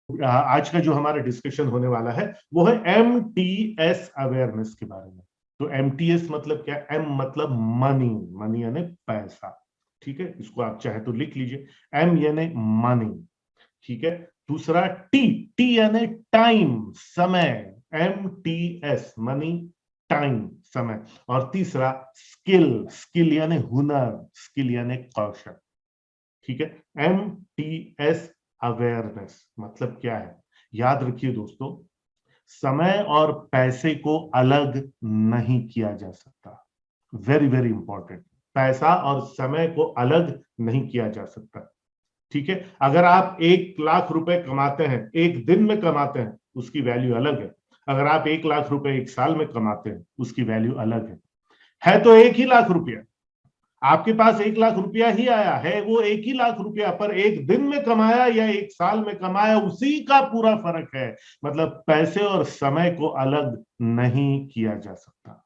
आज का जो हमारा डिस्कशन होने वाला है वो है MTS अवेयरनेस के बारे में। तो MTS मतलब क्या? M मतलब मनी, मनी यानी पैसा, ठीक है, इसको आप चाहे तो लिख लीजिए, M यानी मनी, ठीक है। दूसरा टी यानी टाइम, समय, MTS मनी, टाइम, समय। और तीसरा स्किल, स्किल यानी हुनर, स्किल यानी कौशल, ठीक है। MTS अवेयरनेस मतलब क्या है? याद रखिए दोस्तों, समय और पैसे को अलग नहीं किया जा सकता। वेरी वेरी इंपॉर्टेंट, पैसा और समय को अलग नहीं किया जा सकता, ठीक है। अगर आप 1 लाख रुपए कमाते हैं, एक दिन में कमाते हैं, उसकी वैल्यू अलग है। अगर आप 1 लाख रुपए एक साल में कमाते हैं, उसकी वैल्यू अलग है तो एक ही लाख रुपया आपके पास, 1 लाख रुपया ही आया है, वो एक ही लाख रुपया, पर एक दिन में कमाया या एक साल में कमाया, उसी का पूरा फर्क है। मतलब पैसे और समय को अलग नहीं किया जा सकता,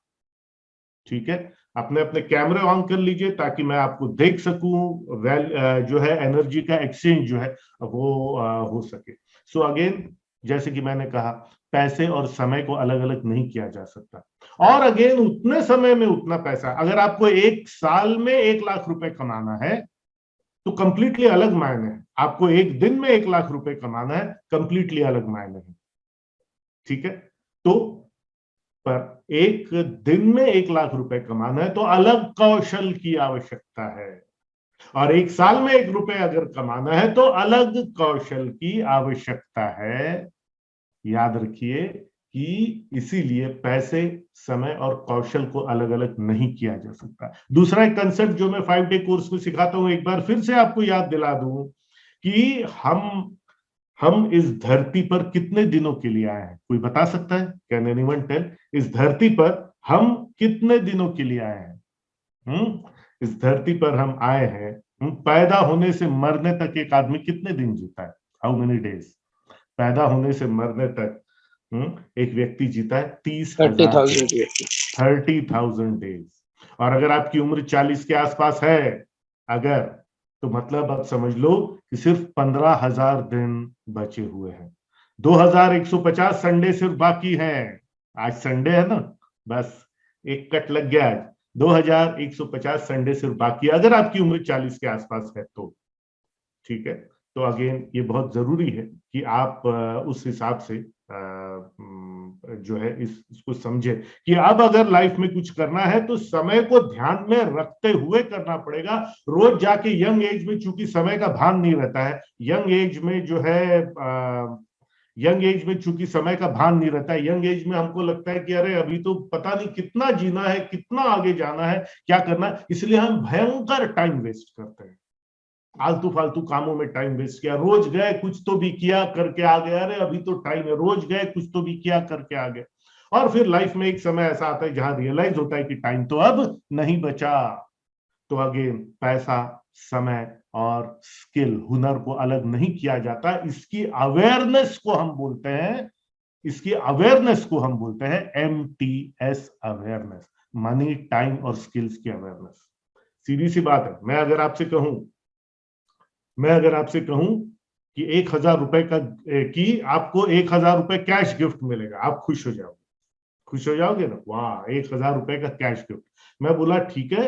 ठीक है। अपने अपने कैमरे ऑन कर लीजिए ताकि मैं आपको देख सकूं, जो है एनर्जी का एक्सचेंज जो है वो हो सके। सो अगेन, जैसे कि मैंने कहा, पैसे और समय को अलग अलग नहीं किया जा सकता। और अगेन, उतने समय में उतना पैसा, अगर आपको एक साल में 1 लाख रुपए कमाना है तो कंप्लीटली अलग मायने है, आपको एक दिन में 1 लाख रुपए कमाना है, कंप्लीटली अलग मायने है, ठीक है। तो पर एक दिन में 1 लाख रुपए कमाना है तो अलग कौशल की आवश्यकता है, और एक साल में 1 रुपए अगर कमाना है तो अलग कौशल की आवश्यकता है। याद रखिए कि इसीलिए पैसे, समय और कौशल को अलग अलग नहीं किया जा सकता। दूसरा एक कंसेप्ट जो मैं 5 डे कोर्स में सिखाता हूं, एक बार फिर से आपको याद दिला दूं कि हम इस धरती पर कितने दिनों के लिए आए हैं? कोई बता सकता है? Can anyone tell? इस धरती पर हम कितने दिनों के लिए आए हैं? इस धरती पर हम आए हैं, पैदा होने से मरने तक एक आदमी कितने दिन जीता है? How many days? पैदा होने से मरने तक एक व्यक्ति जीता है 30,000 दिन, 30,000 डेज। और अगर आपकी उम्र 40 के आसपास है, अगर, तो मतलब अब समझ लो कि सिर्फ 15,000 दिन बचे हुए हैं। 2,150 संडे सिर्फ बाकी हैं। आज संडे है ना, बस एक कट लग गया आज। 2,150 संडे सिर्फ बाकी है, अगर आपकी उम्र 40 के आसपास है तो, ठीक है। तो अगेन, ये बहुत जरूरी है कि आप उस हिसाब से जो है इसको समझे कि अब अगर लाइफ में कुछ करना है तो समय को ध्यान में रखते हुए करना पड़ेगा। रोज जाके, यंग एज में चूंकि समय का भान नहीं रहता है, यंग एज में जो है यंग एज में चूंकि समय का भान नहीं रहता है, यंग एज में हमको लगता है कि अरे अभी तो पता नहीं कितना जीना है, कितना आगे जाना है, क्या करना है, इसलिए हम भयंकर टाइम वेस्ट करते हैं, आलतू फालतू कामों में टाइम वेस्ट किया, रोज गए कुछ तो भी किया करके आ गए, अरे अभी तो टाइम है, रोज गए कुछ तो भी किया करके आ गए। और फिर लाइफ में एक समय ऐसा आता है जहां रियलाइज होता है कि टाइम तो अब नहीं बचा। तो अगेन, पैसा, समय और स्किल, हुनर को अलग नहीं किया जाता, इसकी अवेयरनेस को हम बोलते हैं, इसकी अवेयरनेस को हम बोलते हैं MTS अवेयरनेस, मनी, टाइम और स्किल्स की अवेयरनेस। सीधी सी बात है, मैं अगर आपसे कहूं कि 1,000 रुपए का, कि आपको 1,000 रुपए कैश गिफ्ट मिलेगा, आप खुश हो जाओगे? खुश हो जाओगे ना? वाह, 1,000 रुपए का कैश गिफ्ट। मैं बोला ठीक है,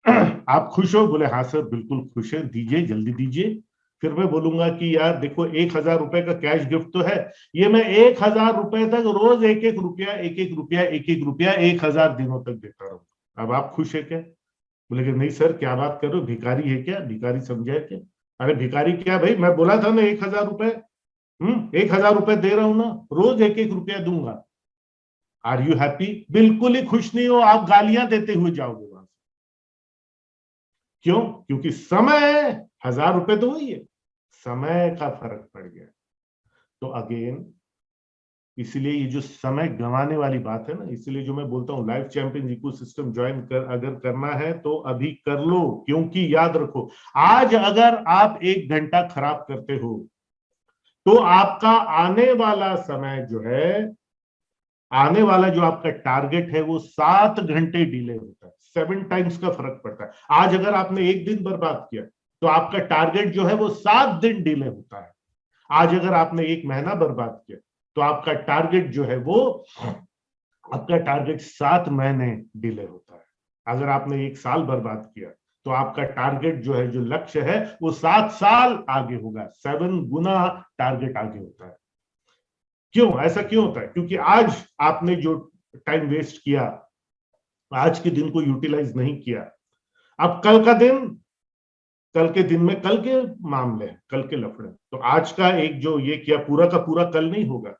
आप खुश हो? बोले हाँ सर बिल्कुल खुश है, दीजिए, जल्दी दीजिए। फिर मैं बोलूंगा कि यार देखो, 1,000 रुपए का कैश गिफ्ट तो है, ये मैं 1,000 रुपए तक रोज एक एक रुपया, एक एक रुपया, एक एक रुपया, 1,000 दिनों तक देता रहूं। अब आप खुश है क्या? बोले कि नहीं सर, क्या बात कर रहे हो, भिखारी है क्या? भिखारी समझा है क्या? अरे भिखारी क्या भाई, मैं बोला था ना 1,000 रुपए, 1,000 रुपए दे रहा हूं ना, रोज एक एक रुपया दूंगा। Are you happy? बिल्कुल ही खुश नहीं हो, आप गालियां देते हुए जाओगे वहां से। क्यों? क्योंकि समय, 1,000 रुपए तो वही है, समय का फर्क पड़ गया। तो अगेन, इसलिए ये जो समय गंवाने वाली बात है ना, इसलिए जो मैं बोलता हूं, लाइफ चैंपियन इकोसिस्टम ज्वाइन कर, अगर करना है तो अभी कर लो। क्योंकि याद रखो, आज अगर आप 1 घंटा खराब करते हो तो आपका आने वाला समय जो है, आने वाला जो आपका टारगेट है वो 7 घंटे डिले होता है, 7 टाइम्स का फर्क पड़ता है। आज अगर आपने एक दिन बर्बाद किया तो आपका टारगेट जो है वो 7 दिन डिले होता है। आज अगर आपने एक महीना बर्बाद किया तो आपका टारगेट जो है वो, आपका टारगेट 7 महीने डिले होता है। अगर आपने एक साल बर्बाद किया तो आपका टारगेट जो है, जो लक्ष्य है, वो 7 साल आगे होगा, 7 गुना टारगेट आगे होता है। क्यों ऐसा क्यों होता है? क्योंकि आज आपने जो टाइम वेस्ट किया, आज के दिन को यूटिलाइज नहीं किया, अब कल का दिन, कल के दिन में कल के मामले हैं, कल के लफड़े, तो आज का एक जो ये किया पूरा का पूरा कल नहीं होगा।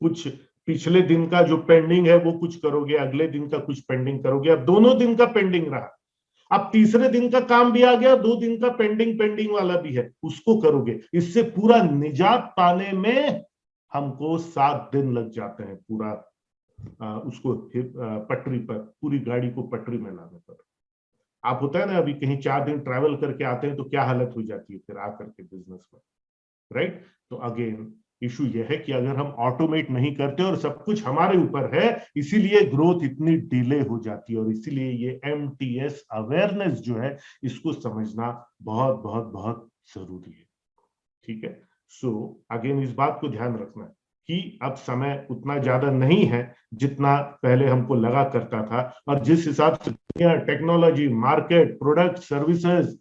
कुछ पिछले दिन का जो पेंडिंग है वो कुछ करोगे, अगले दिन का कुछ पेंडिंग करोगे, अब दोनों दिन का पेंडिंग रहा, अब तीसरे दिन का काम भी आ गया, 2 दिन का पेंडिंग पेंडिंग वाला भी है, उसको करोगे। इससे पूरा निजात पाने में हमको 7 दिन लग जाते हैं, पूरा उसको पटरी पर, पूरी गाड़ी को पटरी में लाने पर। आप होता है ना, अभी कहीं 4 दिन ट्रैवल करके आते हैं तो क्या हालत हो जाती है फिर आकर के बिजनेस में, राइट? तो अगेन इशू यह है कि अगर हम ऑटोमेट नहीं करते और सब कुछ हमारे ऊपर है, इसीलिए ग्रोथ इतनी डिले हो जाती है। और इसीलिए ये MTS अवेयरनेस जो है, इसको समझना बहुत बहुत बहुत जरूरी है, ठीक है? सो अगेन इस बात को ध्यान रखना कि अब समय उतना ज्यादा नहीं है जितना पहले हमको लगा करता था, और जिस हिसाब से टेक्नोलॉजी, मार्केट, प्रोडक्ट, सर्विसेज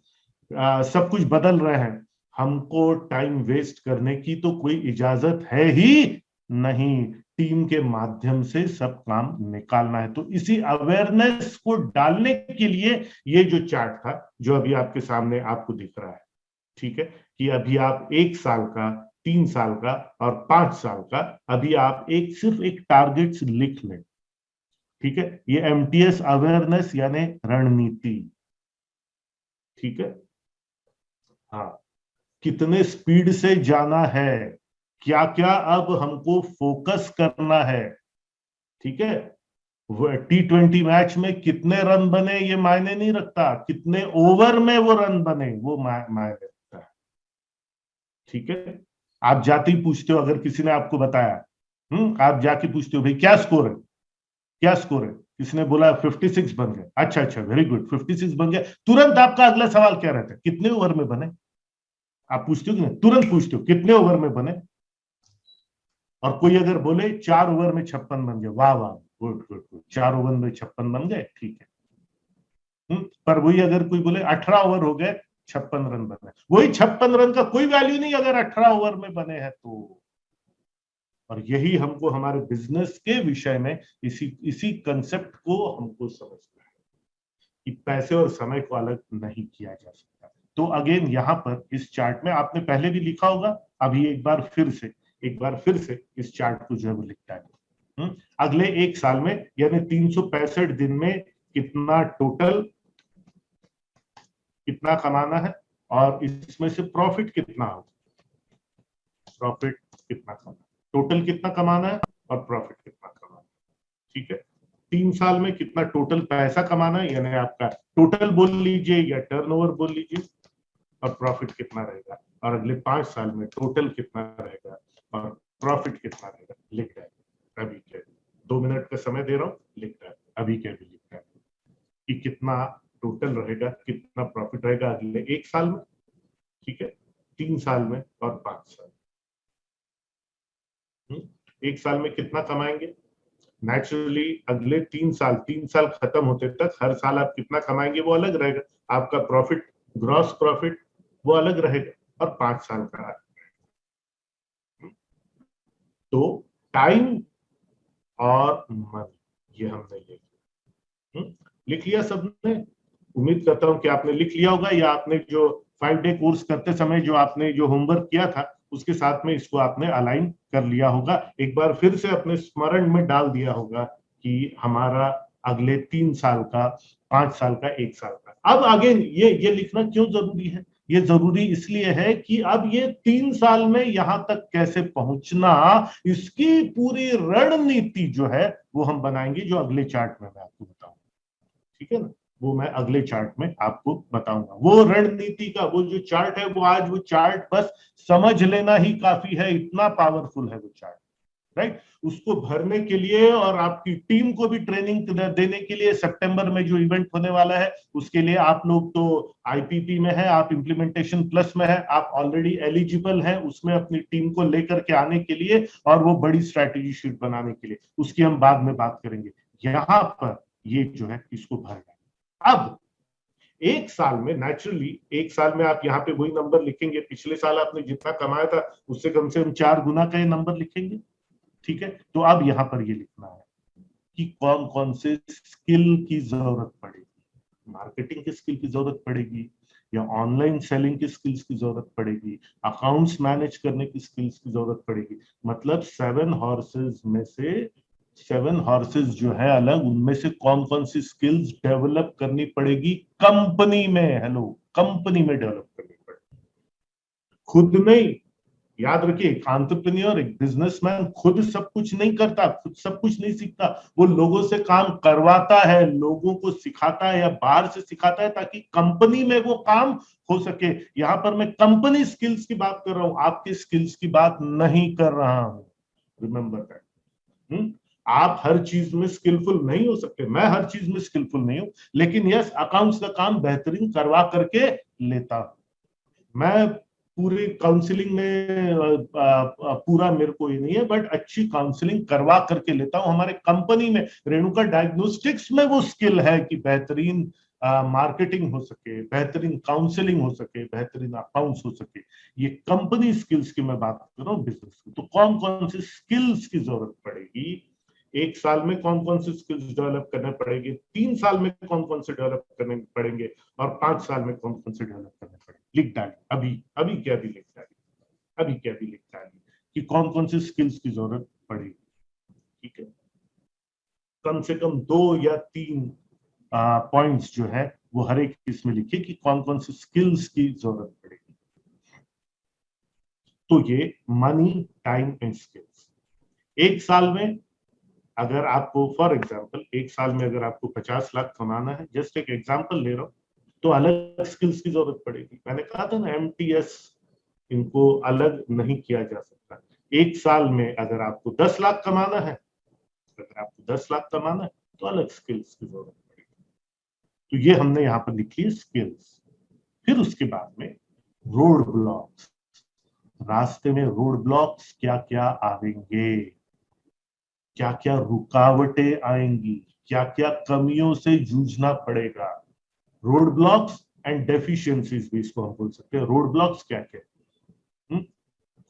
सब कुछ बदल रहे हैं, हमको टाइम वेस्ट करने की तो कोई इजाजत है ही नहीं। टीम के माध्यम से सब काम निकालना है। तो इसी अवेयरनेस को डालने के लिए ये जो चार्ट था, जो अभी आपके सामने आपको दिख रहा है, ठीक है, कि अभी आप 1 साल का, 3 साल का और 5 साल का, अभी आप सिर्फ एक टारगेट लिख लें, ठीक है? ये MTS अवेयरनेस यानी रणनीति, ठीक है? हाँ, कितने स्पीड से जाना है, क्या क्या अब हमको फोकस करना है, ठीक है? T20 मैच में कितने रन बने ये मायने नहीं रखता, कितने ओवर में वो रन बने वो मायने रखता है, ठीक है? आप जाते ही पूछते हो, अगर किसी ने आपको बताया, आप जाके पूछते हो भाई क्या स्कोर है, क्या स्कोर है? किसी ने बोला 56 बन गए, अच्छा अच्छा वेरी गुड, 56 बन गया, तुरंत आपका अगला सवाल क्या रहता है? कितने ओवर में बने? आप पूछते हो कि नहीं? तुरंत पूछते हो कितने ओवर में बने। और कोई अगर बोले 4 ओवर में 56 बन गए, वाह वाह, गुड गुड गुड, 4 ओवर में 56 बन गए, ठीक है। पर वही अगर कोई बोले 18 ओवर हो गए, 56 रन बने, वही 56 रन का कोई वैल्यू नहीं अगर 18 ओवर में बने हैं तो। और यही हमको हमारे बिजनेस के विषय में इसी इसी कंसेप्ट को हमको समझना है कि पैसे और समय को अलग नहीं किया जा सकता। तो अगेन यहाँ पर इस चार्ट में आपने पहले भी लिखा होगा, अभी एक बार फिर से इस चार्ट को जो है वो लिखता है। अगले 1 साल में यानी 365 दिन में कितना टोटल, कितना कमाना है, और इसमें से प्रॉफिट कितना हो, प्रॉफिट कितना कमाना, टोटल कितना कमाना है और प्रॉफिट कितना कमाना है, ठीक है? 3 साल में कितना टोटल पैसा कमाना है, यानी आपका टोटल बोल लीजिए या टर्नओवर बोल लीजिए, और प्रॉफिट कितना रहेगा, और अगले 5 साल में टोटल कितना रहेगा और प्रॉफिट कितना रहेगा, लिख रहा है अभी के 2 मिनट का समय दे रहा हूँ, लिख रहा है अभी के भी लिख रहा है कि कितना टोटल रहेगा, कितना प्रॉफिट रहेगा अगले 1 साल में, ठीक है, 3 साल में और 5 साल। 1 साल में कितना कमाएंगे, नेचुरली अगले 3 साल खत्म होते तक हर साल आप कितना कमाएंगे वो अलग रहेगा, आपका प्रॉफिट, ग्रॉस प्रॉफिट वो अलग रहेगा, और 5 साल का। तो टाइम और मनी ये हमने लिख लिया सबने। उम्मीद करता हूं कि आपने लिख लिया होगा, या आपने जो 5 डे कोर्स करते समय जो आपने जो होमवर्क किया था उसके साथ में इसको आपने अलाइन कर लिया होगा, एक बार फिर से अपने स्मरण में डाल दिया होगा कि हमारा अगले 3 साल का, 5 साल का, 1 साल का। अब आगे ये लिखना क्यों जरूरी है? ये जरूरी इसलिए है कि अब ये 3 साल में यहां तक कैसे पहुंचना, इसकी पूरी रणनीति जो है वो हम बनाएंगे, जो अगले चार्ट में मैं आपको बताऊंगा, ठीक है ना? वो मैं अगले चार्ट में आपको बताऊंगा। वो रणनीति का वो जो चार्ट है, वो आज वो चार्ट बस समझ लेना ही काफी है, इतना पावरफुल है वो चार्ट। राइट। उसको भरने के लिए और आपकी टीम को भी ट्रेनिंग देने के लिए सितंबर में जो इवेंट होने वाला है उसके लिए आप लोग तो आईपीपी में है, आप इम्प्लीमेंटेशन प्लस में है, आप ऑलरेडी एलिजिबल हैं उसमें अपनी टीम को लेकर के आने के लिए और वो बड़ी स्ट्रैटेजी शीट बनाने के लिए, उसकी हम बाद में बात करेंगे। यहां पर ये जो है इसको भरना। अब एक साल में नेचुरली, एक साल में आप यहाँ पे वही नंबर लिखेंगे, पिछले साल आपने जितना कमाया था उससे कम से कम 4 गुना का ये नंबर लिखेंगे। ठीक है, तो अब यहाँ पर ये लिखना है कि कौन कौन से स्किल की जरूरत पड़ेगी, मार्केटिंग की स्किल की जरूरत पड़ेगी या ऑनलाइन सेलिंग की स्किल्स की जरूरत पड़ेगी, अकाउंट्स मैनेज करने की स्किल्स की जरूरत पड़ेगी। मतलब 7 हॉर्सेस में से 7 हॉर्सेस जो है अलग, उनमें से कौन कौन सी स्किल्स डेवलप करनी पड़ेगी कंपनी में। हेलो, कंपनी में डेवलप करनी पड़ेगी, खुद नहीं। याद रखिए, एक एंटरप्रेन्योर, एक बिजनेसमैन खुद सब कुछ नहीं करता, खुद सब कुछ नहीं सीखता, वो लोगों से काम करवाता है, लोगों को सिखाता है या बाहर से सिखाता है ताकि कंपनी में वो काम हो सके। यहां पर मैं कंपनी स्किल्स की बात कर रहा हूं, आपकी स्किल्स की बात नहीं कर रहा हूं। Remember that. आप हर चीज में स्किलफुल नहीं हो सकते, मैं हर चीज में स्किलफुल नहीं हूं, लेकिन यस, अकाउंट्स का काम बेहतरीन करवा करके लेता हूं मैं। पूरी काउंसलिंग में पूरा मेरे को ही नहीं है, बट अच्छी काउंसलिंग करवा करके लेता हूं। हमारे कंपनी में रेणुका डायग्नोस्टिक्स में वो स्किल है कि बेहतरीन मार्केटिंग हो सके, बेहतरीन काउंसलिंग हो सके, बेहतरीन अकाउंट्स हो सके। ये कंपनी स्किल्स की मैं बात कर रहा हूँ, बिजनेस की। तो कौन कौन सी स्किल्स की जरूरत पड़ेगी, एक साल में कौन कौन से स्किल्स डेवलप करने पड़ेंगे, 3 साल में कौन कौन से डेवलप करने पड़ेंगे और 5 साल में कौन कौन से डेवलप करने पड़ेंगे, लिख डालिए अभी। अभी क्या भी लिख डालिए, अभी क्या भी लिख डालिए कि कौन कौन से स्किल्स की जरूरत पड़ेगी। ठीक है, कम से कम 2 या 3 पॉइंट्स जो है वो हर एक इसमें लिखिए कि कौन कौन सी स्किल्स की जरूरत पड़ेगी। तो ये मनी, टाइम एंड स्किल्स। एक साल में अगर आपको, फॉर एग्जाम्पल, एक साल में अगर आपको 50 लाख कमाना है, जस्ट एक एग्जाम्पल ले रहा हूं, तो अलग स्किल्स की जरूरत पड़ेगी। मैंने कहा था ना, एमटीएस, इनको अलग नहीं किया जा सकता। एक साल में अगर आपको 10 लाख कमाना है, अगर आपको 10 लाख कमाना है तो अलग स्किल्स की जरूरत पड़ेगी। तो ये हमने यहाँ पर लिखी है स्किल्स। फिर उसके बाद में रोड ब्लॉक्स, रास्ते में रोड ब्लॉक्स क्या क्या आएंगे, क्या क्या रुकावटें आएंगी, क्या क्या कमियों से जूझना पड़ेगा। रोड ब्लॉक्स एंड डेफिशिएंसीज भी इसको हम बोल सकते हैं। रोड ब्लॉक्स क्या क्या,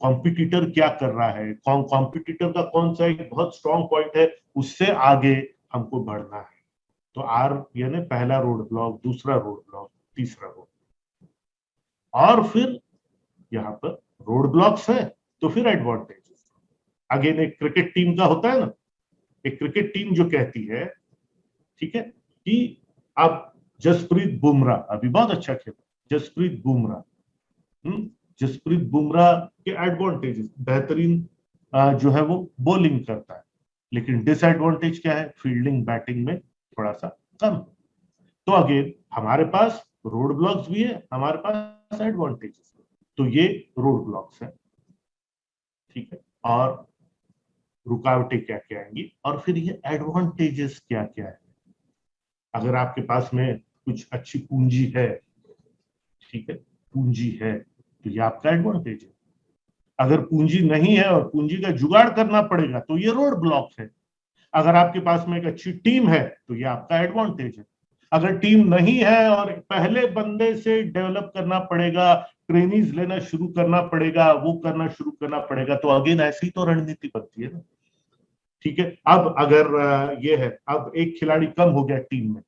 कॉम्पिटिटर क्या कर रहा है, कॉम्पिटिटर का कौन सा एक बहुत स्ट्रॉन्ग पॉइंट है, उससे आगे हमको बढ़ना है। तो आर यानी पहला रोड ब्लॉक, दूसरा रोड ब्लॉक, तीसरा रोड। और फिर यहाँ पर रोड ब्लॉक्स है तो फिर एडवांटेजेस। अगेन, एक क्रिकेट टीम का होता है ना, एक क्रिकेट टीम जो कहती है, ठीक है, कि अब जसप्रीत बुमराह अभी बहुत अच्छा खेला, जसप्रीत बुमराह, जसप्रीत बुमराह के एडवांटेजेस, बेहतरीन जो है वो बॉलिंग करता है, लेकिन डिसएडवांटेज क्या है, फील्डिंग बैटिंग में थोड़ा सा कम। तो अगेन हमारे पास रोड ब्लॉक्स भी है, हमारे पास एडवांटेजेस। तो ये रोड ब्लॉक्स है, ठीक है। और रुकावटें क्या क्या आएंगी और फिर ये एडवांटेजेस क्या क्या है। अगर आपके पास में कुछ अच्छी पूंजी है, ठीक है, पूंजी है तो ये आपका एडवांटेज है। अगर पूंजी नहीं है और पूंजी का जुगाड़ करना पड़ेगा तो ये रोड ब्लॉक है। अगर आपके पास में एक अच्छी टीम है तो ये आपका एडवांटेज है। अगर टीम नहीं है और पहले बंदे से डेवलप करना पड़ेगा, ट्रेनिंग लेना शुरू करना पड़ेगा, वो करना शुरू करना पड़ेगा, तो अगेन ऐसी तो रणनीति बनती है ना। ठीक है, अब अगर ये है, अब एक खिलाड़ी कम हो गया टीम में,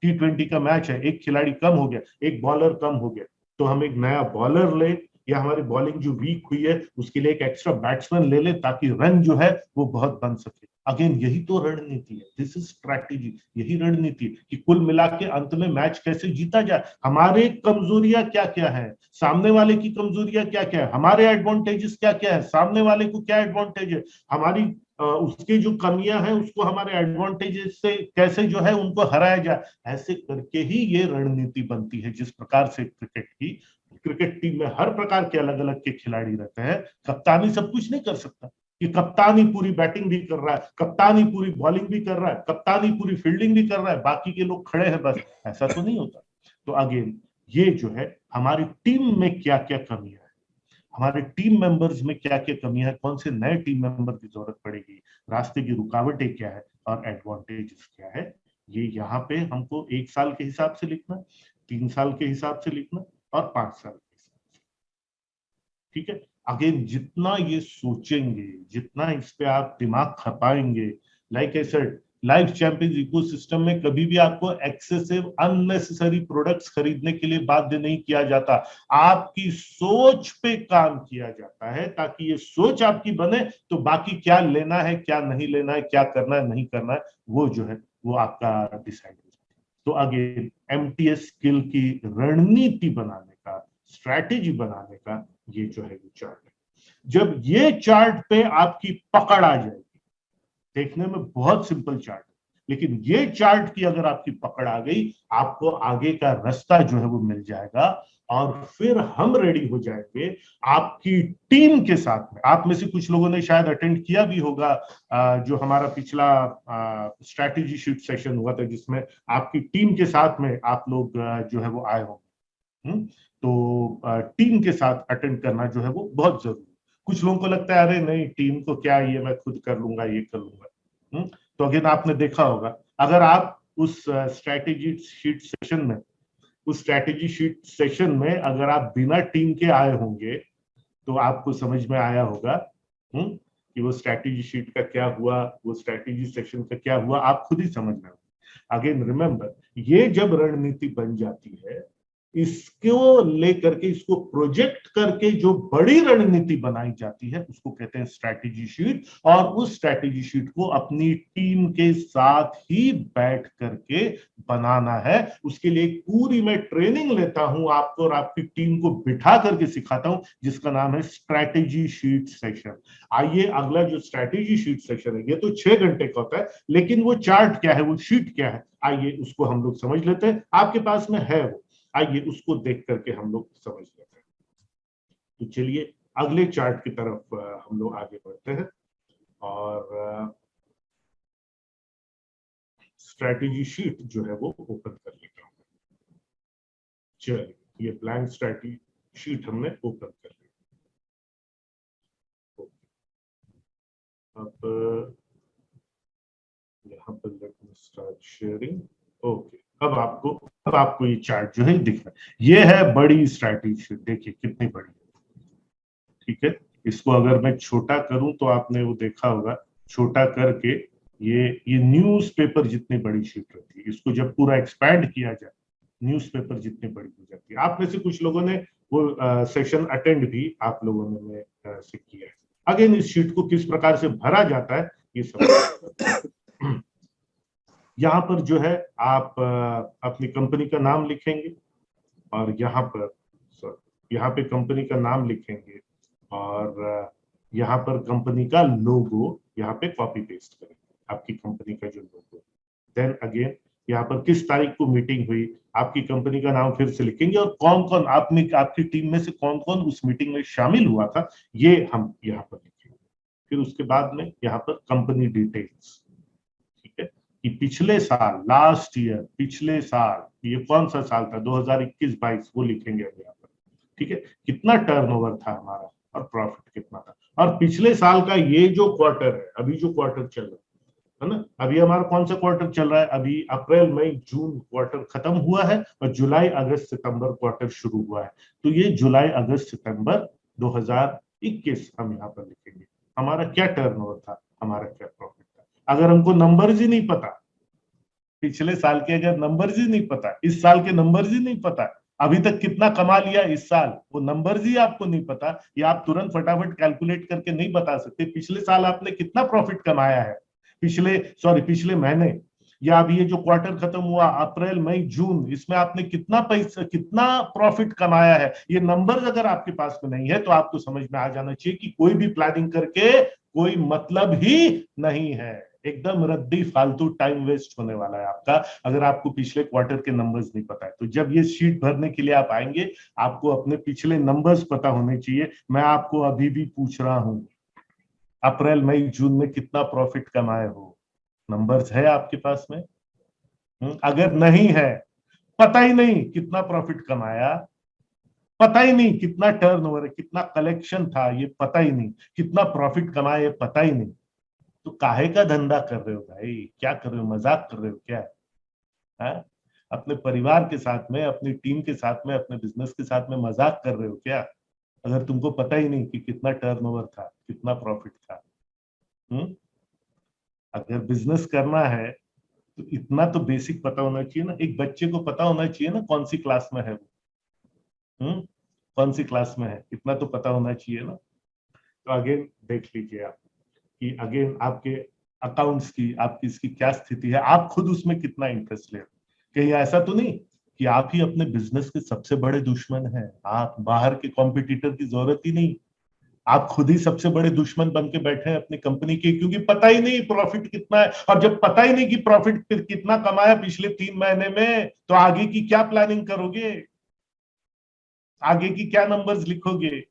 T20 का मैच है, एक खिलाड़ी कम हो गया, एक बॉलर कम हो गया, तो हम एक नया बॉलर ले, या हमारी बॉलिंग जो वीक हुई है उसके लिए एक एक्स्ट्रा बैट्समैन ले ले ताकि रन जो है वो बहुत बन सके। अगेन यही तो रणनीति है, दिस इज स्ट्रैटेजी, यही रणनीति है कि कुल मिला के अंत में मैच कैसे जीता जाए। हमारे कमजोरियां क्या क्या है, सामने वाले की कमजोरियां क्या क्या है, हमारे एडवांटेजेस क्या क्या है, सामने वाले को क्या एडवांटेज है, हमारी उसकी जो कमियां हैं उसको हमारे एडवांटेजेस से कैसे जो है उनको हराया जाए। ऐसे करके ही ये रणनीति बनती है। जिस प्रकार से क्रिकेट टीम में हर प्रकार के अलग अलग के खिलाड़ी रहते हैं, कप्तानी सब कुछ नहीं कर सकता, कि कप्तान ही पूरी बैटिंग भी कर रहा है, कप्तान ही पूरी बॉलिंग भी कर रहा है, कप्तान ही पूरी फील्डिंग भी कर रहा है, बाकी के लोग खड़े हैं बस, ऐसा तो नहीं होता। तो अगेन ये जो है हमारी टीम में क्या क्या कमियां है, हमारे टीम मेंबर्स में क्या क्या कमियां है, कौन से नए टीम मेंबर की जरूरत पड़ेगी, रास्ते की रुकावटें क्या है और एडवांटेजेस क्या है, ये यहाँ पे हमको 1 साल के हिसाब से लिखना, 3 साल के हिसाब से लिखना और 5 साल के हिसाब से। ठीक है, अगेन जितना ये सोचेंगे, जितना इस पे आप दिमाग खपाएंगे, like I said, life champions ecosystem में कभी भी आपको एक्सेसिव अननेसेसरी प्रोडक्ट्स खरीदने के लिए बाध्य नहीं किया जाता, आपकी सोच पे काम किया जाता है, ताकि ये सोच आपकी बने तो बाकी क्या लेना है, क्या नहीं लेना है, क्या करना है, नहीं करना है, वो जो है वो आपका डिसाइड हो जाता है। तो आगे एमटीएस स्किल की रणनीति बनाने का, स्ट्रैटेजी बनाने का ये जो है वो चार्ट है। जब ये चार्ट पे आपकी पकड़ आ जाएगी, देखने में बहुत सिंपल चार्ट है, लेकिन ये चार्ट की अगर आपकी पकड़ आ गई, आपको आगे का रास्ता जो है वो मिल जाएगा, और फिर हम रेडी हो जाएंगे आपकी टीम के साथ में। आप में से कुछ लोगों ने शायद अटेंड किया भी होगा जो हमारा पिछला स्ट्रैटेजी शीट सेशन हुआ था, जिसमें आपकी टीम के साथ में आप लोग जो है वो आए होंगे। तो टीम के साथ अटेंड करना जो है वो बहुत जरूरी है। कुछ लोगों को लगता है अरे नहीं, टीम को क्या, ये मैं खुद कर लूंगा, ये कर लूंगा। तो अगेन आपने देखा होगा, अगर आप उस स्ट्रैटेजी शीट सेशन में, उस स्ट्रैटेजी शीट सेशन में अगर आप बिना टीम के आए होंगे, तो आपको समझ में आया होगा कि वो स्ट्रैटेजी शीट का क्या हुआ, वो स्ट्रैटेजी सेशन का क्या हुआ, आप खुद ही समझ रहे हो। अगेन रिमेंबर, ये जब रणनीति बन जाती है, इसको लेकर के, इसको प्रोजेक्ट करके जो बड़ी रणनीति बनाई जाती है, उसको कहते हैं स्ट्रैटेजी शीट। और उस स्ट्रैटेजी शीट को अपनी टीम के साथ ही बैठ करके बनाना है। उसके लिए एक पूरी मैं ट्रेनिंग लेता हूं आपको, और आपकी टीम को बिठा करके सिखाता हूं, जिसका नाम है स्ट्रैटेजी शीट सेशन। आइए, अगला जो स्ट्रैटेजी शीट सेशन है, ये तो 6 घंटे का होता है, लेकिन वो चार्ट क्या है, वो शीट क्या है, आइए उसको हम लोग समझ लेते हैं। आपके पास में है वो, आइए उसको देख करके हम लोग समझ लेते हैं। तो चलिए अगले चार्ट की तरफ हम लोग आगे बढ़ते हैं, और स्ट्रैटेजी शीट जो है वो ओपन कर लेता हूं। चलिए, ये ब्लैंक स्ट्रैटेजी शीट हमने ओपन कर ली। अब यहाँ पर let me start sharing. Okay, अब आपको ये चार्ट जो है दिख रहा है। ये है बड़ी स्ट्रैटेजी शीट, देखिए कितनी बड़ी है। ठीक है, इसको अगर मैं छोटा करूं तो आपने वो देखा होगा, छोटा करके ये न्यूज़पेपर जितनी बड़ी शीट रहती है, इसको जब पूरा एक्सपैंड किया जाए, न्यूज़पेपर जितनी बड़ी हो जाती है। आप में से कुछ लोगों ने वो सेशन अटेंड भी आप लोगों ने से किया है। अगेन इस शीट को किस प्रकार से भरा जाता है ये सब यहाँ पर जो है आप अपनी कंपनी का नाम लिखेंगे, और यहाँ पर यहाँ पे कंपनी का नाम लिखेंगे, और यहाँ पर कंपनी का लोगो यहाँ पे कॉपी पेस्ट करेंगे, आपकी कंपनी का जो लोगो। देन अगेन यहाँ पर किस तारीख को मीटिंग हुई, आपकी कंपनी का नाम फिर से लिखेंगे, और कौन कौन आपकी टीम में से कौन कौन उस मीटिंग में शामिल हुआ था, ये हम यहाँ पर लिखेंगे। फिर उसके बाद में यहाँ पर कंपनी डिटेल्स, ठीक है, कि पिछले साल, लास्ट ईयर, पिछले साल, ये कौन सा साल था, 2021-22, वो लिखेंगे हम यहाँ पर। ठीक है, कितना टर्नओवर था हमारा और प्रॉफिट कितना था, और पिछले साल का ये जो क्वार्टर है, अभी जो क्वार्टर चल रहा है ना, अभी हमारा कौन सा क्वार्टर चल रहा है, अभी अप्रैल मई जून क्वार्टर खत्म हुआ है, और जुलाई अगस्त सितंबर क्वार्टर शुरू हुआ है। तो ये जुलाई अगस्त सितंबर 2021 हम यहाँ पर लिखेंगे। हमारा क्या टर्नओवर था, हमारा क्या प्रॉफिट था। अगर हमको नंबर्स ही नहीं पता, पिछले साल के अगर नंबर्स ही नहीं पता, इस साल के नंबर्स ही नहीं पता, अभी तक कितना कमा लिया इस साल, वो नंबर्स ही आपको नहीं पता, या आप तुरंत फटाफट कैलकुलेट करके नहीं बता सकते पिछले साल आपने कितना प्रॉफिट कमाया है, पिछले महीने, या अभी ये जो क्वार्टर खत्म हुआ अप्रैल मई जून, इसमें आपने कितना पैसा, कितना प्रॉफिट कमाया है, ये नंबर्स अगर आपके पास में नहीं है, तो आपको समझ में आ जाना चाहिए कि कोई भी प्लानिंग करके कोई मतलब ही नहीं है, एकदम रद्दी फालतू टाइम वेस्ट होने वाला है आपका, अगर आपको पिछले क्वार्टर के नंबर्स नहीं पता है। तो जब ये शीट भरने के लिए आप आएंगे, आपको अपने पिछले नंबर्स पता होने चाहिए। मैं आपको अभी भी पूछ रहा हूं, अप्रैल मई जून में कितना प्रॉफिट कमाए हो? नंबर्स है आपके पास में? अगर नहीं है, पता ही नहीं कितना प्रॉफिट कमाया, पता ही नहीं कितना टर्नओवर है, कितना कलेक्शन था ये पता ही नहीं, कितना प्रॉफिट कमाया ये पता ही नहीं, तो काहे का धंधा कर रहे हो भाई? क्या कर रहे हो? मजाक कर रहे हो क्या? है? अपने परिवार के साथ में, अपनी टीम के साथ में, अपने बिजनेस के साथ में मजाक कर रहे हो क्या? अगर तुमको पता ही नहीं कि कितना टर्नओवर था, कितना प्रॉफिट था। हम्म अगर बिजनेस करना है तो इतना तो बेसिक पता होना चाहिए ना। एक बच्चे को पता होना चाहिए ना कौन सी क्लास में है वो। हम्म कौन सी क्लास में है, इतना तो पता होना चाहिए ना। तो अगेन देख लीजिए आप कि अगेन आपके अकाउंट्स की, आपकी इसकी क्या स्थिति है, आप खुद उसमें कितना इंटरेस्ट ले रहे हो। कहीं ऐसा तो नहीं कि आप ही अपने बिजनेस के सबसे बड़े दुश्मन हैं, आप बाहर के कॉम्पिटिटर की जरूरत ही नहीं, आप खुद ही सबसे बड़े दुश्मन बन के बैठे हैं अपनी कंपनी के, क्योंकि पता ही नहीं प्रॉफिट कितना है। और जब पता ही नहीं कि प्रॉफिट कितना कमाया पिछले 3 महीने में, तो आगे की क्या प्लानिंग करोगे? आगे की क्या नंबर्स लिखोगे?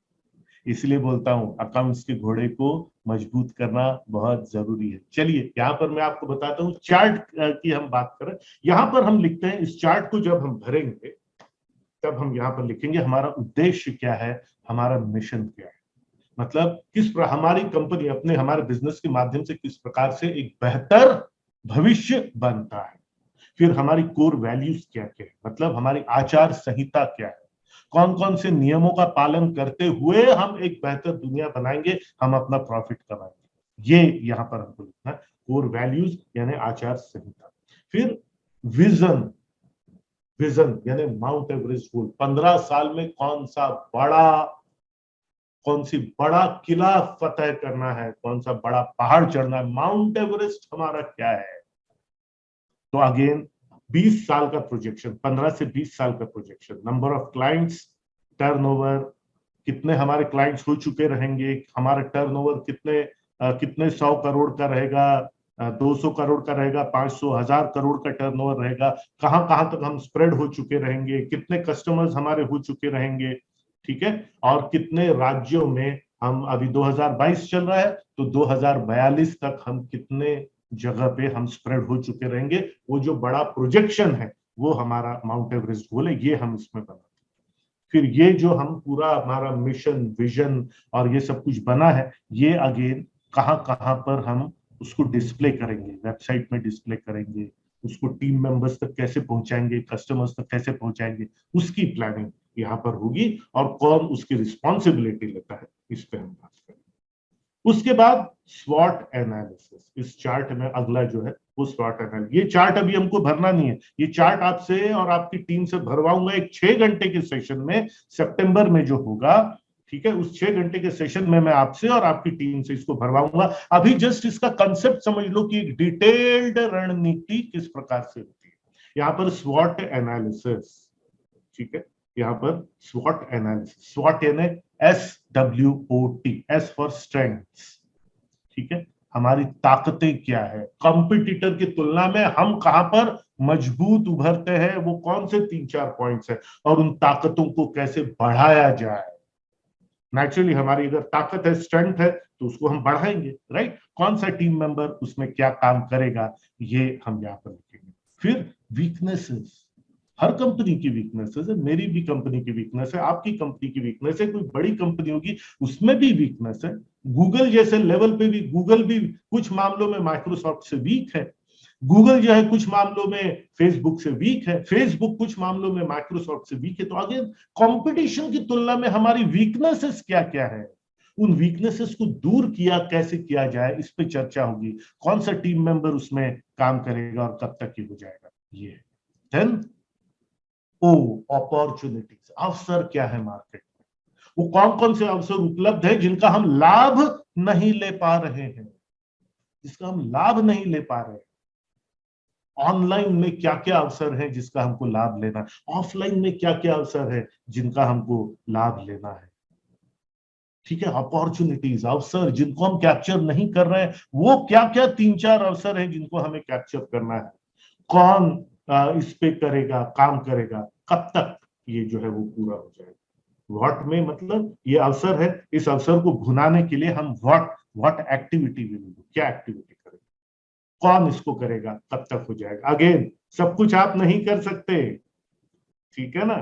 इसलिए बोलता हूं अकाउंट्स के घोड़े को मजबूत करना बहुत जरूरी है। चलिए यहां पर मैं आपको बताता हूं चार्ट की हम बात करें। यहां पर हम लिखते हैं, इस चार्ट को जब हम भरेंगे तब हम यहां पर लिखेंगे हमारा उद्देश्य क्या है, हमारा मिशन क्या है। मतलब हमारी कंपनी अपने हमारे बिजनेस के माध्यम से किस प्रकार से एक बेहतर भविष्य बनता है। फिर हमारी कोर वैल्यूज क्या क्या है, मतलब हमारी आचार संहिता क्या है, कौन कौन से नियमों का पालन करते हुए हम एक बेहतर दुनिया बनाएंगे, हम अपना प्रॉफिट कमाएंगे। ये यहां पर हमको लिखना है, कोर वैल्यूज यानी आचार संहिता। फिर विजन, विजन यानी माउंट एवरेस्ट गोल, 15 साल में कौन सी बड़ा किला फतेह करना है, कौन सा बड़ा पहाड़ चढ़ना है, माउंट एवरेस्ट हमारा क्या है। तो अगेन 20 साल का प्रोजेक्शन, 15 से 20 साल का projection, number of clients, turnover, कितने हमारे क्लाइंट्स हो चुके रहेंगे, हमारा टर्नओवर कितने 100 करोड़ का रहेगा, 200 करोड़ का रहेगा, 500 1000 करोड़ का टर्नओवर रहेगा, कहां कहां तक हम स्प्रेड हो चुके रहेंगे, कितने कस्टमर्स हमारे हो चुके रहेंगे, ठीक है। और कितने राज्यों में, हम अभी 2022 चल रहा है, तो 2042 तक हम कितने जगह पे हम स्प्रेड हो चुके रहेंगे। वो जो बड़ा प्रोजेक्शन है वो हमारा माउंट एवरेस्ट गोल है, ये हम इसमें बनाते हैं। फिर ये जो हम पूरा हमारा मिशन विजन और ये सब कुछ बना है, ये अगेन कहां कहां पर हम उसको डिस्प्ले करेंगे, वेबसाइट में डिस्प्ले करेंगे, उसको टीम मेंबर्स तक कैसे पहुंचाएंगे, कस्टमर्स तक कैसे पहुंचाएंगे, उसकी प्लानिंग यहाँ पर होगी। और कौन उसकी रिस्पॉन्सिबिलिटी लेता है, इस पे हम बात करेंगे। उसके बाद स्वॉट एनालिसिस, इस चार्ट में अगला जो है वो स्वॉट एनालिसिस। ये चार्ट अभी हमको भरना नहीं है, ये चार्ट आपसे और आपकी टीम से भरवाऊंगा एक 6 घंटे के सेशन में, सितंबर में जो होगा, ठीक है। उस 6 घंटे के सेशन में मैं आपसे और आपकी टीम से इसको भरवाऊंगा। अभी जस्ट इसका कंसेप्ट समझ लो कि एक डिटेल्ड रणनीति किस प्रकार से होती है। यहाँ पर स्वॉट एनालिसिस, ठीक है, यहाँ पर स्वॉट एनालिसिस, स्वॉट यानी SWOT, एस फॉर स्ट्रेंथ्स, ठीक है। हमारी ताकतें क्या है, कॉम्पिटिटर की तुलना में हम कहां पर मजबूत उभरते हैं, वो कौन से 3 4 पॉइंट्स है, और उन ताकतों को कैसे बढ़ाया जाए। नेचुरली हमारी अगर ताकत है, स्ट्रेंथ है, तो उसको हम बढ़ाएंगे, राइट। कौन सा टीम मेंबर उसमें क्या काम करेगा, ये हम यहाँ पर लिखेंगे। फिर वीकनेसेस, हर कंपनी की वीकनेसेस है, मेरी भी कंपनी की वीकनेस है, आपकी कंपनी की वीकनेस है, कोई बड़ी कंपनी होगी उसमें भी वीकनेस है। गूगल जैसे लेवल पे भी, गूगल भी कुछ मामलों में माइक्रोसॉफ्ट से वीक है, गूगल जो है कुछ मामलों में फेसबुक से वीक है, फेसबुक कुछ मामलों में माइक्रोसॉफ्ट से वीक है। तो आगे कंपटीशन की तुलना में हमारी वीकनेसेस क्या क्या है, उन वीकनेसेस को दूर किया कैसे किया जाए, इस पे चर्चा होगी। कौन सा टीम मेंबर उसमें काम करेगा और कब तक ये हो जाएगा, ये। देन ओ, अपॉर्चुनिटीज, अवसर क्या है मार्केट में, वो कौन कौन से अवसर उपलब्ध है जिनका हम लाभ नहीं ले पा रहे हैं, जिसका हम लाभ नहीं ले पा रहे हैं। ऑनलाइन में क्या क्या अवसर है जिसका हमको लाभ लेना है, ऑफलाइन में क्या क्या अवसर है जिनका हमको लाभ लेना है, ठीक है। अपॉर्चुनिटीज, अवसर जिनको हम कैप्चर नहीं कर रहे हैं, वो क्या क्या 3 4 अवसर है जिनको हमें कैप्चर करना है। कौन इस पे करेगा, काम करेगा, कब तक ये जो है वो पूरा हो जाएगा। व्हाट में मतलब ये अवसर है, इस अवसर को भुनाने के लिए हम what what activity will do, क्या एक्टिविटी करेगा, कौन इसको करेगा, कब तक हो जाएगा। अगेन सब कुछ आप नहीं कर सकते, ठीक है ना,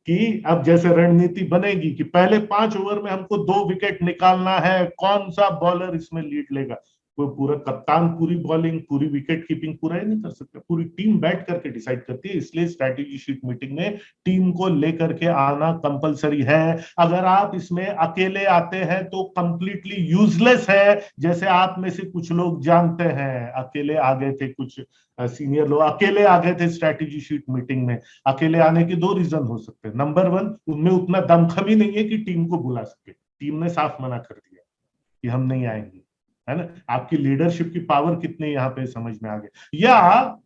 कि अब जैसे रणनीति बनेगी कि पहले 5 ओवर में हमको 2 विकेट निकालना है, कौन सा बॉलर इसमें लीड लेगा। कोई पूरा कप्तान पूरी बॉलिंग पूरी विकेट कीपिंग पूरा ही नहीं कर सकता, पूरी टीम बैठ करके डिसाइड करती है। इसलिए स्ट्रैटेजी शीट मीटिंग में टीम को लेकर के आना कंपलसरी है। अगर आप इसमें अकेले आते हैं तो कंप्लीटली यूजलेस है। जैसे आप में से कुछ लोग जानते हैं, अकेले आ गए थे, कुछ सीनियर लोग अकेले आ गए थे स्ट्रैटेजी शीट मीटिंग में। अकेले आने के 2 रीजन हो सकते हैं। नंबर 1, उनमें उतना दमखम ही नहीं है कि टीम को बुला सके, टीम ने साफ मना कर दिया कि हम नहीं आएंगे, है ना। आपकी लीडरशिप की पावर कितनी यहाँ पे समझ में आ गया। या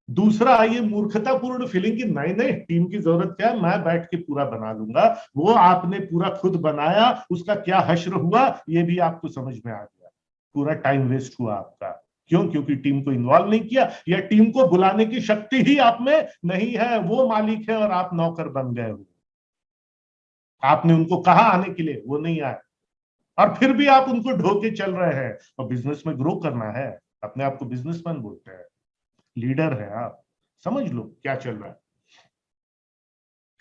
दूसरा, ये मूर्खतापूर्ण फीलिंग कि नहीं नहीं टीम की जरूरत क्या है, मैं बैठ के पूरा बना लूंगा। वो आपने पूरा खुद बनाया, उसका क्या हश्र हुआ ये भी आपको समझ में आ गया। पूरा टाइम वेस्ट हुआ आपका। क्यों? क्योंकि टीम को इन्वॉल्व नहीं किया, या टीम को बुलाने की शक्ति ही आप में नहीं है। वो मालिक है और आप नौकर बन गए हो। आपने उनको कहा आने के लिए, वो नहीं आए, और फिर भी आप उनको ढोके चल रहे हैं। और बिजनेस में ग्रो करना है, अपने आप को बिजनेसमैन बोलते हैं, लीडर है आप, समझ लो क्या चल रहा है।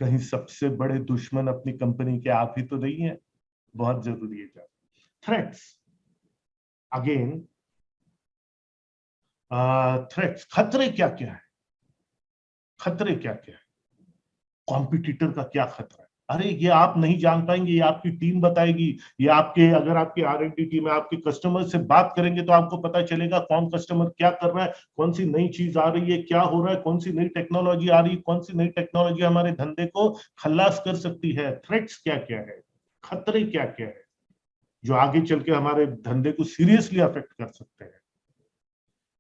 कहीं सबसे बड़े दुश्मन अपनी कंपनी के आप ही तो नहीं है। बहुत जरूरी है। थ्रेट्स, अगेन थ्रेट्स, खतरे क्या क्या है, खतरे क्या क्या है, कॉम्पिटिटर का क्या खतरा है। अरे ये आप नहीं जान पाएंगे, ये आपकी टीम बताएगी। ये आपके, अगर आपकी R&D टीम है, आपके कस्टमर से बात करेंगे तो आपको पता चलेगा कौन कस्टमर क्या कर रहा है, कौन सी नई चीज आ रही है, क्या हो रहा है, कौन सी नई टेक्नोलॉजी आ रही है, कौन सी नई टेक्नोलॉजी हमारे धंधे को खल्लास कर सकती है। थ्रेट्स क्या क्या है, खतरे क्या क्या है, जो आगे चल के हमारे धंधे को सीरियसली अफेक्ट कर सकते हैं।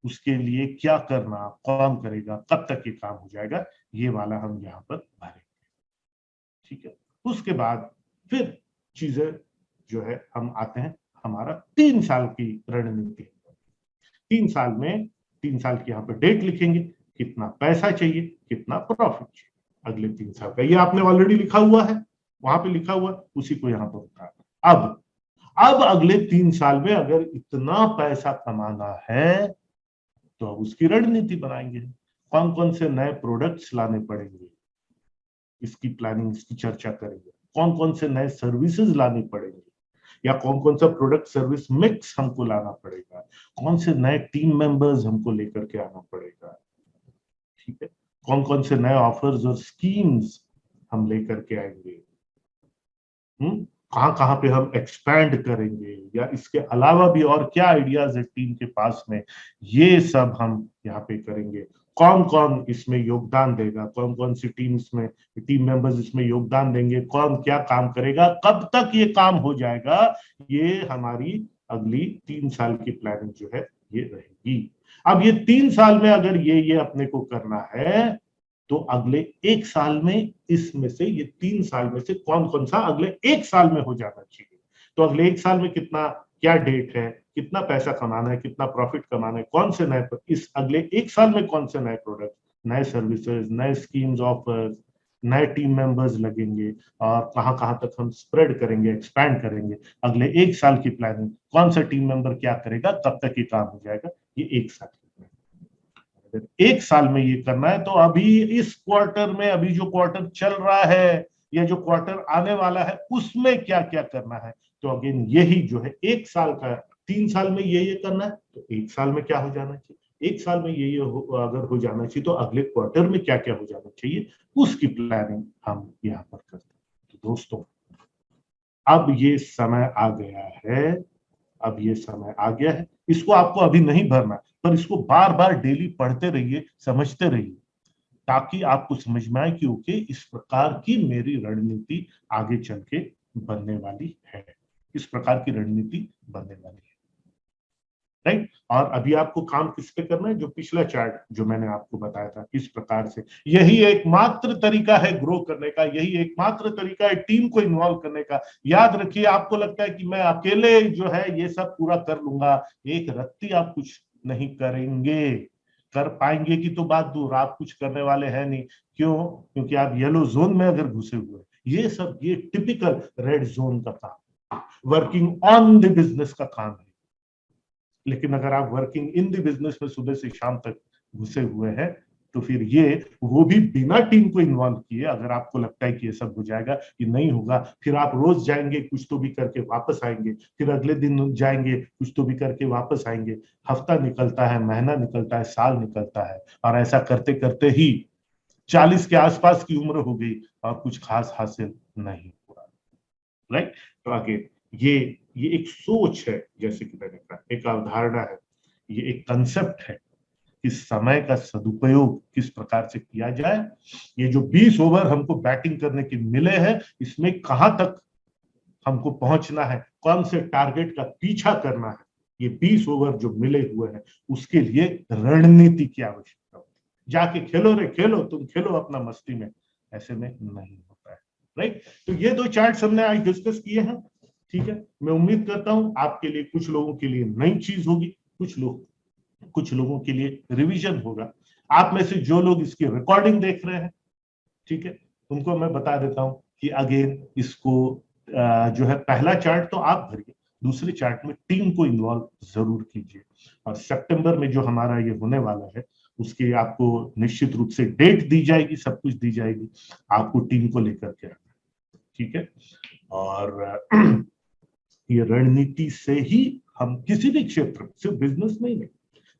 उसके लिए क्या करना, कौन करेगा, कब तक ये काम हो जाएगा, ये वाला हम यहाँ पर भरेंगे, ठीक है। उसके बाद फिर चीजें जो है, हम आते हैं हमारा 3 साल की रणनीति। 3 साल में, 3 साल की यहाँ पे डेट लिखेंगे, कितना पैसा चाहिए, कितना प्रॉफिट चाहिए अगले 3 साल का। ये आपने ऑलरेडी लिखा हुआ है, वहां पे लिखा हुआ, उसी को यहाँ पर उतारना। अब अगले 3 साल में अगर इतना पैसा कमाना है तो अब उसकी रणनीति बनाएंगे। कौन कौन से नए प्रोडक्ट्स लाने पड़ेंगे, इसकी प्लानिंग, इसकी चर्चा करेंगे। कौन कौन से नए सर्विसेज लाने पड़ेंगे, या कौन कौन सा प्रोडक्ट सर्विस मिक्स हमको लाना पड़ेगा, कौन से नए टीम मेंबर्स हमको लेकर के आना पड़ेगा, ठीक है। कौन कौन से नए ऑफर्स और स्कीम्स हम लेकर के आएंगे, कहाँ कहाँ पे हम एक्सपैंड करेंगे, या इसके अलावा भी और क्या आइडियाज है टीम के पास में, ये सब हम यहाँ पे करेंगे। कौन कौन इसमें योगदान देगा, कौन कौन सी टीम इसमें, टीम मेंबर्स इसमें योगदान देंगे, कौन क्या काम करेगा, कब तक ये काम हो जाएगा, ये हमारी अगली 3 साल की प्लानिंग जो है ये रहेगी। अब ये 3 साल में अगर ये अपने को करना है, तो अगले 1 साल में इसमें से, ये 3 साल में से कौन कौन सा अगले 1 साल में हो जाना चाहिए। तो अगले 1 साल में कितना, क्या डेट है, कितना पैसा कमाना है, कितना प्रॉफिट कमाना है, कौन से नए, इस अगले 1 साल में कौन से नए प्रोडक्ट, नए सर्विसेज, नए स्कीम्स, ऑफर्स, नए टीम मेंबर्स लगेंगे, और कहां कहां तक हम स्प्रेड करेंगे, एक्सपैंड करेंगे। अगले 1 साल की प्लानिंग, कौन सा टीम मेंबर क्या करेगा, कब तक ये काम हो जाएगा, ये 1 साल की प्लानिंग। 1 साल में ये करना है, तो अभी इस क्वार्टर में, अभी जो क्वार्टर चल रहा है या जो क्वार्टर आने वाला है, उसमें क्या क्या करना है। तो अगेन यही जो है 1 साल का, 3 साल में ये करना है, तो 1 साल में क्या हो जाना चाहिए, 1 साल में ये अगर हो जाना चाहिए, तो अगले क्वार्टर में क्या क्या हो जाना चाहिए, उसकी प्लानिंग हम यहाँ पर करते हैं। तो दोस्तों, अब ये समय आ गया है, अब ये समय आ गया है, इसको आपको अभी नहीं भरना, पर इसको बार बार डेली पढ़ते रहिए, समझते रहिए, ताकि आपको समझ में आए कि ओके, इस प्रकार की मेरी रणनीति आगे चल के बनने वाली है, इस प्रकार की रणनीति बनने वाली है, राइट। और अभी आपको काम किस पे करना है, जो पिछला चार्ट जो मैंने आपको बताया था, इस प्रकार से। यही एकमात्र तरीका है ग्रो करने का, यही एकमात्र तरीका है टीम को इन्वॉल्व करने का। याद रखिए, आपको लगता है कि मैं अकेले जो है ये सब पूरा कर लूंगा, एक रत्ती आप कुछ नहीं करेंगे। कर पाएंगे की तो बात दूर, आप कुछ करने वाले हैं नहीं। क्यों? क्योंकि आप येलो जोन में अगर घुसे हुए, ये सब, ये टिपिकल रेड जोन का काम, वर्किंग ऑन द बिजनेस का काम है। लेकिन अगर आप वर्किंग इन द बिजनेस में सुबह से शाम तक घुसे हुए हैं तो फिर ये वो भी बिना टीम को इन्वॉल्व किए, अगर आपको लगता है कि ये सब हो जाएगा, ये नहीं होगा, फिर आप रोज जाएंगे कुछ तो भी करके वापस आएंगे, फिर अगले दिन जाएंगे कुछ तो भी करके वापस आएंगे, हफ्ता निकलता है, महीना निकलता है, साल निकलता है, और ऐसा करते करते ही 40 के आसपास की उम्र हो गई और कुछ खास हासिल नहीं हुआ। राइट? तो आगे ये एक सोच है, जैसे कि मैंने कहा, एक अवधारणा है, ये एक कंसेप्ट है कि समय का सदुपयोग किस प्रकार से किया जाए। ये जो 20 ओवर हमको बैटिंग करने के मिले हैं, इसमें कहां तक हमको पहुंचना है, कौन से टारगेट का पीछा करना है, ये 20 ओवर जो मिले हुए हैं उसके लिए रणनीति की आवश्यकता होती है। जाके खेलो रे खेलो, तुम खेलो अपना मस्ती में, ऐसे में नहीं होता है। राइट? तो ये दो चार्ट्स हमने आज डिस्कस किए हैं। ठीक है, मैं उम्मीद करता हूं आपके लिए, कुछ लोगों के लिए नई चीज होगी, कुछ लोगों के लिए रिवीजन होगा। आप में से जो लोग इसकी रिकॉर्डिंग देख रहे हैं, ठीक है, उनको मैं बता देता हूं कि अगेन इसको जो है पहला चार्ट तो आप भरिए, दूसरे चार्ट में टीम को इन्वॉल्व जरूर कीजिए, और सितंबर में जो हमारा ये होने वाला है उसकी आपको निश्चित रूप से डेट दी जाएगी, सब कुछ दी जाएगी, आपको टीम को लेकर के आना है। ठीक है, और ये रणनीति से ही हम किसी भी क्षेत्र में, सिर्फ बिजनेस में ही नहीं,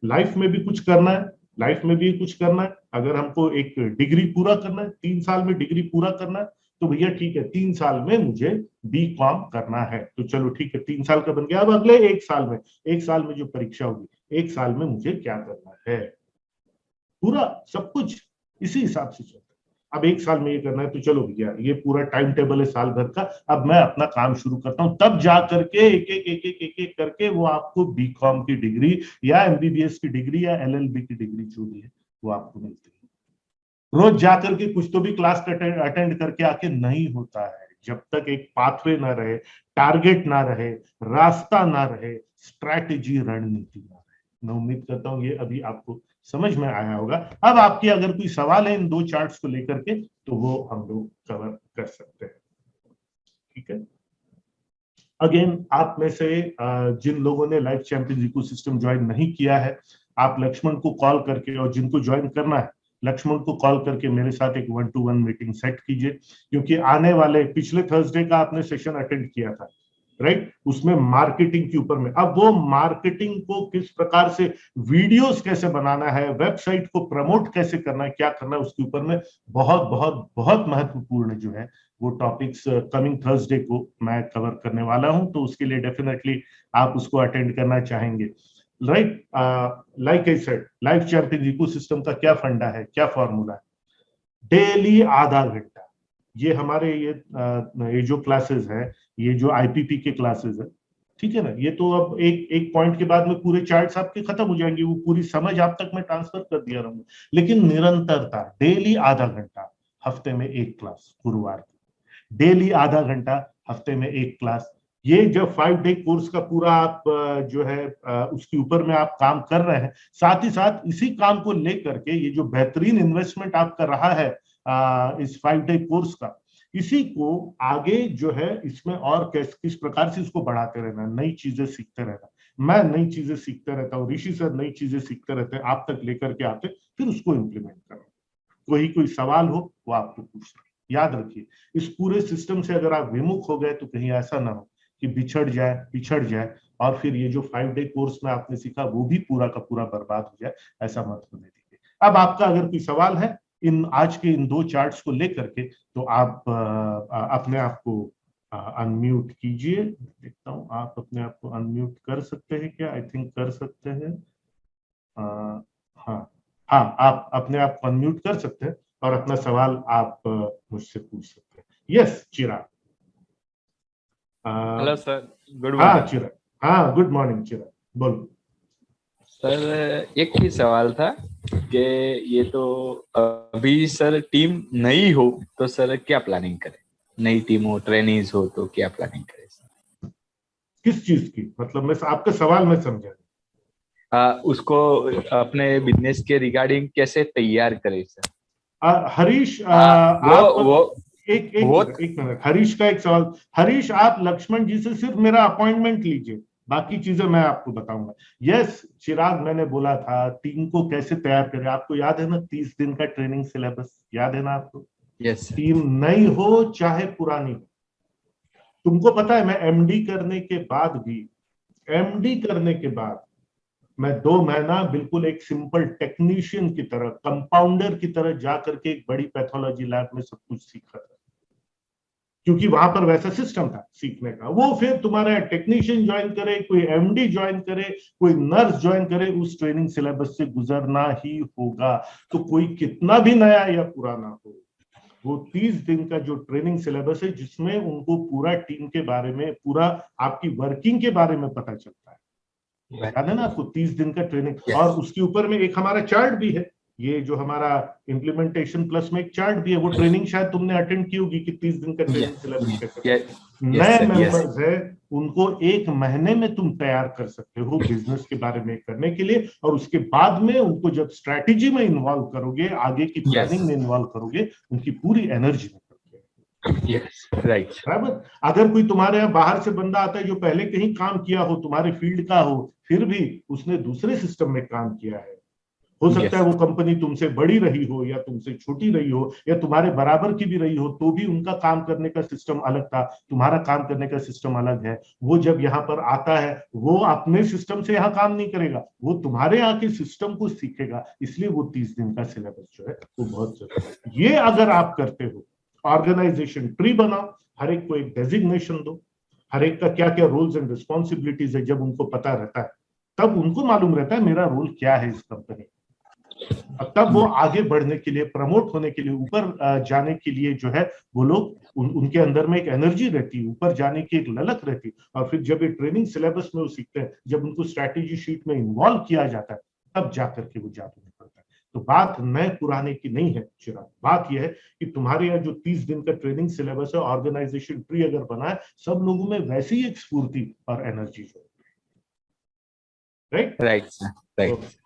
लाइफ में भी कुछ करना है, लाइफ में भी कुछ करना है। अगर हमको एक डिग्री पूरा करना है, 3 साल में डिग्री पूरा करना है, तो भैया ठीक है, 3 साल में मुझे B.Com करना है, तो चलो ठीक है, 3 साल का बन गया। अब अगले 1 साल में जो परीक्षा होगी, 1 साल में मुझे क्या करना है, पूरा सब कुछ इसी हिसाब से चलता है। अब 1 साल में ये करना है, तो चलो भैया ये पूरा टाइम टेबल है साल भर का, अब मैं अपना काम शुरू करता हूं, तब जा करके एक करके वो आपको B.Com की डिग्री या MBBS की डिग्री या LLB की डिग्री जो भी है वो आपको मिलती है। रोज जाकर के कुछ तो भी क्लास अटेंड करके आके नहीं होता है, जब तक एक पाथवे ना रहे, टारगेट ना रहे, रास्ता ना रहे, स्ट्रैटेजी रणनीति ना रहे। मैं उम्मीद करता हूं ये अभी आपको समझ में आया होगा। अब आपके अगर कोई सवाल है इन दो चार्ट्स को लेकर के, तो वो हम लोग कवर कर सकते हैं। ठीक है, अगेन आप में से जिन लोगों ने लाइफ चैंपियंस इकोसिस्टम ज्वाइन नहीं किया है, आप लक्ष्मण को कॉल करके, और जिनको ज्वाइन करना है लक्ष्मण को कॉल करके मेरे साथ एक 1-to-1 मीटिंग सेट कीजिए, क्योंकि आने वाले पिछले थर्सडे का आपने सेशन अटेंड किया था, राइट? उसमें मार्केटिंग के ऊपर में, अब वो मार्केटिंग को किस प्रकार से, वीडियोस कैसे बनाना है, वेबसाइट को प्रमोट कैसे करना है, क्या करना है, उसके ऊपर में बहुत बहुत बहुत महत्वपूर्ण जो है वो टॉपिक्स कमिंग थर्सडे को मैं कवर करने वाला हूं, तो उसके लिए डेफिनेटली आप उसको अटेंड करना चाहेंगे। Right? Like I said, life champion ecosystem का क्या फंडा है, क्या फॉर्मूला है? डेली आधा घंटा, ये हमारे ये जो क्लासेस है, ये जो IPP के क्लासेस है, ठीक है ना, ये तो अब एक एक पॉइंट के बाद में पूरे चार्ट्स आपके खत्म हो जाएंगे, वो पूरी समझ आप तक मैं ट्रांसफर कर दिया रहूंगा, लेकिन निरंतरता, डेली आधा घंटा, हफ्ते में एक क्लास, गुरुवार की डेली आधा घंटा, हफ्ते में एक क्लास, ये जब 5 डे कोर्स का पूरा आप जो है उसके ऊपर में आप काम कर रहे हैं, साथ ही साथ इसी काम को लेकर के ये जो बेहतरीन इन्वेस्टमेंट आपका रहा है इस 5 डे कोर्स का, इसी को आगे जो है इसमें और किस प्रकार से इसको बढ़ाते रहना, नई चीजें सीखते रहना। मैं नई चीजें सीखते रहता हूँ, ऋषि सर नई चीजें सीखते रहते हैं, आप तक लेकर के आते, फिर उसको इम्प्लीमेंट करो। कोई सवाल हो वो आपको पूछना। याद रखिए, इस पूरे सिस्टम से अगर आप विमुख हो गए तो कहीं ऐसा ना हो कि पिछड़ जाए और फिर ये जो 5 डे कोर्स में आपने सीखा वो भी पूरा का पूरा बर्बाद हो जाए, ऐसा मत होने दीजिए। अब आपका अगर कोई सवाल है इन आज के इन दो चार्ट्स को लेकर के, तो आप अपने आप को अनम्यूट कीजिए। देखता हूँ आप अपने आप को अनम्यूट कर सकते हैं क्या? आई थिंक कर सकते हैं। हाँ हाँ, आप अपने आप को अनम्यूट कर सकते हैं और अपना सवाल आप मुझसे पूछ सकते हैं। यस चिराग। हेलो सर, गुड हाँ मॉर्निंग। चिराग, हाँ गुड मॉर्निंग चिराग, बोलो। सर एक ही सवाल था कि ये तो अभी सर टीम नई हो तो सर क्या प्लानिंग करें? नई टीम हो, ट्रेनीज हो तो क्या प्लानिंग करें सर? किस चीज की, मतलब मैं आपका सवाल मैं समझा। उसको अपने बिजनेस के रिगार्डिंग कैसे तैयार करें सर? हरीश वो आप वो एक वो मिनट, एक मिनट, हरीश का एक सवाल। हरीश, आप लक्ष्मण जी से सिर्फ मेरा अपॉइंटमेंट लीजिए, बाकी चीजें मैं आपको बताऊंगा। यस चिराग, मैंने बोला था टीम को कैसे तैयार करें। आपको याद है ना 30 दिन का ट्रेनिंग सिलेबस, याद है ना आपको? यस टीम नई हो चाहे पुरानी हो। तुमको पता है मैं एमडी करने के बाद भी, एमडी करने के बाद मैं 2 महीना बिल्कुल एक सिंपल टेक्नीशियन की तरह, कंपाउंडर की तरह जा करके एक बड़ी पैथोलॉजी लैब में सब कुछ सीखा था, क्योंकि वहां पर वैसा सिस्टम था सीखने का। वो फिर तुम्हारा टेक्नीशियन ज्वाइन करे, कोई एमडी ज्वाइन करे, कोई नर्स ज्वाइन करे, उस ट्रेनिंग सिलेबस से गुजरना ही होगा। तो कोई कितना भी नया या पुराना हो, वो 30 दिन का जो ट्रेनिंग सिलेबस है, जिसमें उनको पूरा टीम के बारे में, पूरा आपकी वर्किंग के बारे में पता चलता है। याद है ना आपको 30 दिन का ट्रेनिंग? और उसके ऊपर में एक हमारा चार्ट भी है, ये जो हमारा इम्प्लीमेंटेशन प्लस में एक चार्ट भी है। वो ट्रेनिंग शायद तुमने अटेंड की होगी कि 30 दिन का ट्रेनिंग सिलेबस कैसे। नए मेंबर्स है, उनको 1 महीने में तुम तैयार कर सकते हो बिजनेस के बारे में करने के लिए, और उसके बाद में उनको जब स्ट्रैटेजी में इन्वॉल्व करोगे, आगे की प्लानिंग में इन्वॉल्व करोगे, उनकी पूरी एनर्जी में करोगे। राइट। बराबर। अगर कोई तुम्हारे यहाँ बाहर से बंदा आता है जो पहले कहीं काम किया हो, तुम्हारे फील्ड का हो, फिर भी उसने दूसरे सिस्टम में काम किया है, हो सकता है वो कंपनी तुमसे बड़ी रही हो या तुमसे छोटी रही हो या तुम्हारे बराबर की भी रही हो, तो भी उनका काम करने का सिस्टम अलग था, तुम्हारा काम करने का सिस्टम अलग है। वो जब यहाँ पर आता है, वो अपने सिस्टम से यहाँ काम नहीं करेगा, वो तुम्हारे यहाँ के सिस्टम को सीखेगा। इसलिए वो 30 दिन का सिलेबस जो है वो बहुत जरूरी है। ये अगर आप करते हो, ऑर्गेनाइजेशन ट्री बनाओ, हर एक को एक डेजिग्नेशन दो, हर एक का क्या क्या रोल्स एंड रिस्पॉन्सिबिलिटीज है, जब उनको पता रहता है तब उनको मालूम रहता है मेरा रोल क्या है इस कंपनी। तब वो आगे बढ़ने के लिए, प्रमोट होने के लिए, ऊपर जाने के लिए जो है, वो लोग उनके अंदर में एक एनर्जी रहती है, ऊपर जाने की एक ललक रहती है। और फिर जब ये ट्रेनिंग सिलेबस में वो सीखते हैं, जब उनको स्ट्रैटेजी शीट में इन्वॉल्व किया जाता है, तब जाकर के वो जादू निकलता है। तो बात नए पुराने की नहीं है चिराग, बात यह है कि तुम्हारे यहाँ जो 30 दिन का ट्रेनिंग सिलेबस है, ऑर्गेनाइजेशन ट्री अगर बना है, सब लोगों में वैसी ही एक स्फूर्ति और एनर्जी जो है। Right right.